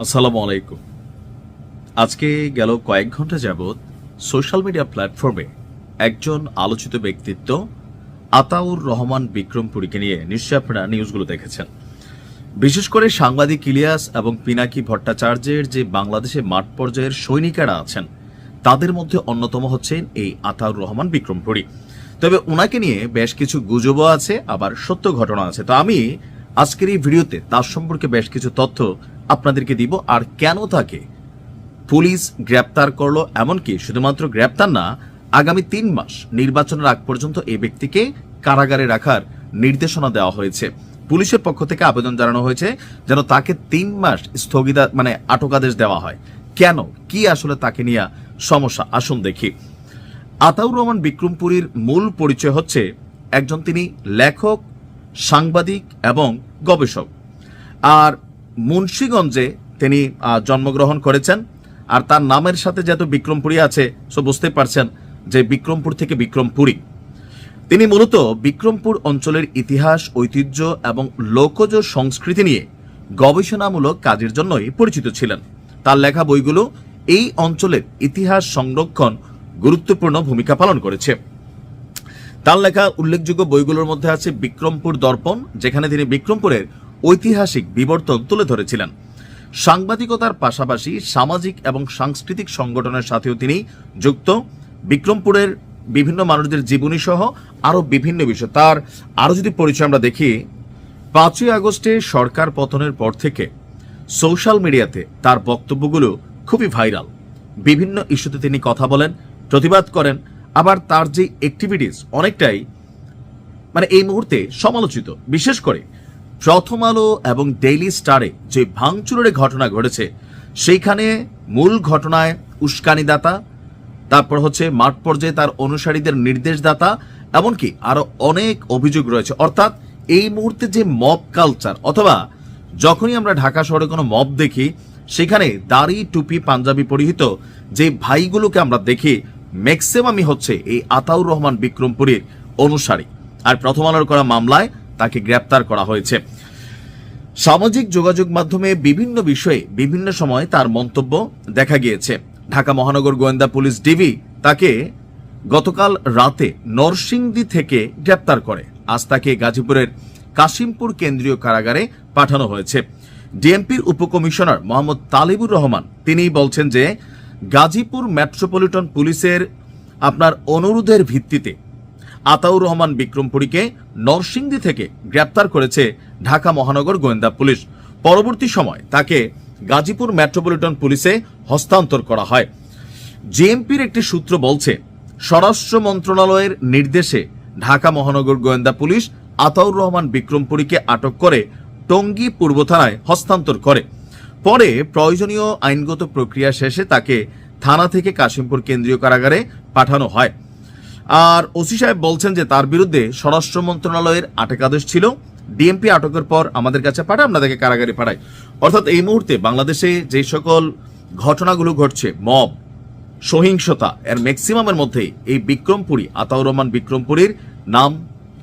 আসসালামু আলাইকুম। আজকে গেল কয়েক ঘন্টা যাবৎ সোশ্যাল মিডিয়া প্ল্যাটফর্মে একজন আলোচিত ব্যক্তিত্ব আতাউর রহমান বিক্রমপুরীকে নিয়ে নিশ্চয় আপনারা নিউজগুলো দেখেছেন। বিশেষ করে সাংবাদিক ইলিয়াস এবং পিনাকি ভট্টাচার্যের যে বাংলাদেশে মাঠ পর্যায়ের সৈনিকেরা আছেন তাদের মধ্যে অন্যতম হচ্ছেন এই আতাউর রহমান বিক্রমপুরী। তবে ওনাকে নিয়ে বেশ কিছু গুজবও আছে, আবার সত্য ঘটনা আছে। তো আমি আজকের এই ভিডিওতে তার সম্পর্কে বেশ কিছু তথ্য আপনাদেরকে দিব, আর কেন তাকে পুলিশ গ্রেপ্তার করলো, এমনকি শুধুমাত্র গ্রেপ্তার না, আগামী 3 মাস নির্বাচনের আগ পর্যন্ত এই ব্যক্তিকে কারাগারে রাখার নির্দেশনা দেওয়া হয়েছে। পুলিশের পক্ষ থেকে আবেদন জানানো হয়েছে যেন তাকে 3 মাস আটকাদেশ দেওয়া হয়। কেন, কি আসলে তাকে নিয়ে সমস্যা, আসুন দেখি। আতাউর রহমান বিক্রমপুরীর মূল পরিচয় হচ্ছে একজন তিনি লেখক, সাংবাদিক এবং গবেষক। আর মুন্সিগঞ্জে তিনি জন্মগ্রহণ করেছেন। আর তার নামের সাথে যেহেতু বিক্রমপুরী আছে, সো বুঝতে পারছেন যে বিক্রমপুর থেকে বিক্রমপুরী। তিনি মূলত বিক্রমপুর অঞ্চলের ইতিহাস, ঐতিহ্য এবং লোকজ সংস্কৃতি নিয়ে গবেষণামূলক কাজের জন্যই পরিচিত ছিলেন। তার লেখা বইগুলো এই অঞ্চলের ইতিহাস সংরক্ষণ গুরুত্বপূর্ণ ভূমিকা পালন করেছে। তার লেখা উল্লেখযোগ্য বইগুলোর মধ্যে আছে বিক্রমপুর দর্পণ, যেখানে তিনি বিক্রমপুরের ঐতিহাসিক বিবর্তন তুলে ধরেছিলেন। সাংবাদিকতার পাশাপাশি সামাজিক এবং সাংস্কৃতিক সংগঠনের সাথেও তিনি যুক্ত। বিক্রমপুরের বিভিন্ন মানুষদের জীবনী সহ আরো বিভিন্ন বিষয়। তার আরো যদি পরিচয় আমরা দেখি, 5ই আগস্টে সরকার পতনের পর থেকে সোশ্যাল মিডিয়াতে তার বক্তব্যগুলো খুবই ভাইরাল। বিভিন্ন ইস্যুতে তিনি কথা বলেন, প্রতিবাদ করেন, আবার তার যে অ্যাক্টিভিটিস অনেকটাই এই মুহূর্তে সমালোচিত। বিশেষ করে প্রথম আলো এবং ডেইলি স্টারে যে ভাঙচুরের ঘটনা ঘটেছে, সেইখানে মূল ঘটনায় উস্কানিদাতা, তারপর হচ্ছে মাঠ পর্যায়ে তার অনুসারীদের নির্দেশদাতা, এমনকি আরো অনেক অভিযোগ রয়েছে। অর্থাৎ এই মুহূর্তে যে মব কালচার, অথবা যখনই আমরা ঢাকা শহরে কোনো মব দেখি, সেখানে দাড়ি, টুপি, পাঞ্জাবি পরিহিত যে ভাইগুলোকে আমরা দেখি, ম্যাক্সিমামই হচ্ছে এই আতাউর রহমান বিক্রমপুরীর অনুসারী। আর প্রথম আলোর করা মামলায় তাকে গ্রেপ্তার করা হয়েছে। সামাজিক যোগাযোগ মাধ্যমে বিভিন্ন বিষয়ে বিভিন্ন সময় তার মন্তব্য দেখা গিয়েছে। ঢাকা মহানগর গোয়েন্দা পুলিশ ডিবি তাকে গতকাল রাতে নরসিংদী থেকে গ্রেপ্তার করে। আজ তাকে গাজীপুরের কাশিমপুর কেন্দ্রীয় কারাগারে পাঠানো হয়েছে। ডিএমপির উপকমিশনার মোহাম্মদ তালিবুর রহমান তিনি বলছেন যে গাজীপুর মেট্রোপলিটন পুলিশের অনুরোধের ভিত্তিতে আতাউর রহমান বিক্রমপুরীকে নরসিংদী থেকে গ্রেপ্তার করেছে ঢাকা মহানগর গোয়েন্দা পুলিশ। পরবর্তী সময় তাকে গাজীপুর মেট্রোপলিটন পুলিশে হস্তান্তর করা হয়। জেএমপির একটি সূত্র বলছে, স্বরাষ্ট্র মন্ত্রণালয়ের নির্দেশে ঢাকা মহানগর গোয়েন্দা পুলিশ আতাউর রহমান বিক্রমপুরীকে আটক করে টঙ্গী পূর্ব থানায় হস্তান্তর করে। পরে প্রয়োজনীয় আইনগত প্রক্রিয়া শেষে তাকে থানা থেকে কাশিমপুর কেন্দ্রীয় কারাগারে পাঠানো হয়। আর ওসি সাহেব বলছেন যে তার বিরুদ্ধে স্বরাষ্ট্র মন্ত্রণালয়ের আটকাদেশ ছিল। ডিএমপি আটকের পর আমাদের কাছে পাঠায়, আমরা তাকে কারাগারে পাঠাই। অর্থাৎ এই মুহূর্তে বাংলাদেশে যে সকল ঘটনাগুলো ঘটছে, মব, সহিংসতা, এর ম্যাক্সিমামের মধ্যেই এই বিক্রমপুরী, আতাউর রহমান বিক্রমপুরীর নাম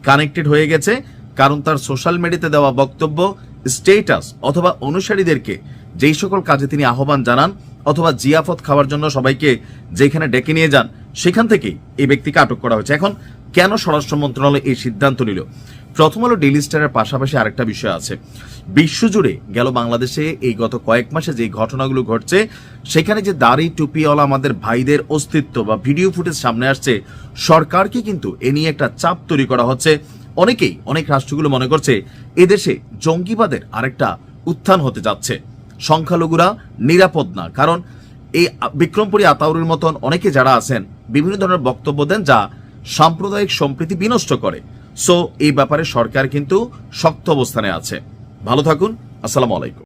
কানেক্টেড হয়ে গেছে। কারণ তার সোশ্যাল মিডিয়াতে দেওয়া বক্তব্য, স্টেটাস, অথবা অনুসারীদেরকে যেই সকল কাজে তিনি আহ্বান জানান, অথবা জিয়াফত খাওয়ার জন্য সবাইকে যেখানে ডেকে নিয়ে যান, সেখান থেকেই এই ব্যক্তিকে আটক করা হয়েছে। এখন কেন স্বরাষ্ট্র মন্ত্রণালয় এই সিদ্ধান্ত নিল? প্রথম আলো ডেইলি স্টারের পাশাপাশি আরেকটা বিষয় আছে। বিশ্বজুড়ে গেল বাংলাদেশে এই গত কয়েক মাসে যে ঘটনাগুলো ঘটছে, সেখানে যে দাড়ি টুপিওয়ালা আমাদের ভাইদের অস্তিত্ব বা ভিডিও ফুটেজ সামনে আসছে, সরকারকে কিন্তু এ নিয়ে একটা চাপ তৈরি করা হচ্ছে। অনেক রাষ্ট্রগুলো মনে করছে এদেশে জঙ্গিবাদের আরেকটা উত্থান হতে যাচ্ছে। সংখ্যালঘুরা নিরাপদ না, কারণ এই বিক্রমপুরী আতাউরের মতন অনেকে যারা আছেন বিভিন্ন ধরনের বক্তব্য দেন যা সাম্প্রদায়িক সম্প্রীতি বিনষ্ট করে। সো এই ব্যাপারে সরকার কিন্তু শক্ত অবস্থানে আছে। ভালো থাকুন। আসসালামু আলাইকুম।